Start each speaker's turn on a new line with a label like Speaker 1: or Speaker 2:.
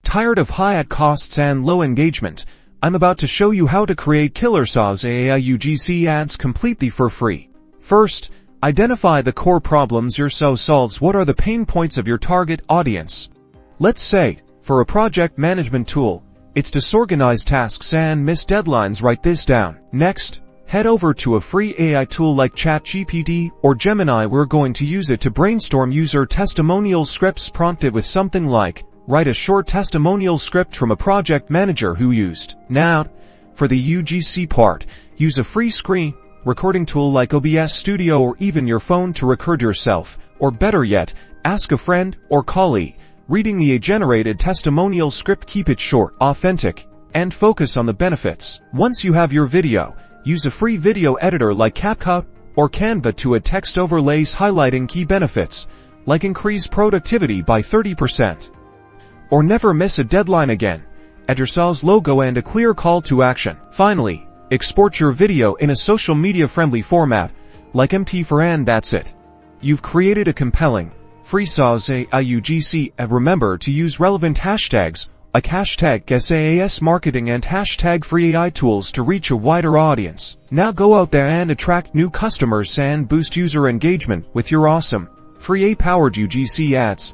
Speaker 1: Tired of high ad costs and low engagement? I'm about to show you how to create killer Saas AI UGC ads completely for free. First, identify the core problems your SEO solves. What are the pain points of your target audience? Let's say, for a project management tool, it's disorganized tasks and missed deadlines. Write this down. Next, head over to a free AI tool like ChatGPT or Gemini. We're going to use it to brainstorm user testimonial scripts. Prompt it with something like, write a short testimonial script from a project manager who used. Now, for the UGC part, use a free screen recording tool like OBS Studio or even your phone to record yourself, or better yet, ask a friend or colleague reading the generated testimonial script. Keep it short, authentic, and focus on the benefits. Once you have your video, use a free video editor like CapCut or Canva to add text overlays highlighting key benefits, like increase productivity by 30%. Or never miss a deadline again. Add your Saas logo and a clear call to action. Finally, export your video in a social media friendly format, like MP4, and that's it. You've created a compelling, free Saas AI UGC, and remember to use relevant hashtags, like hashtag SaaS marketing and hashtag free AI tools to reach a wider audience. Now go out there and attract new customers and boost user engagement with your awesome, free AI-powered UGC ads.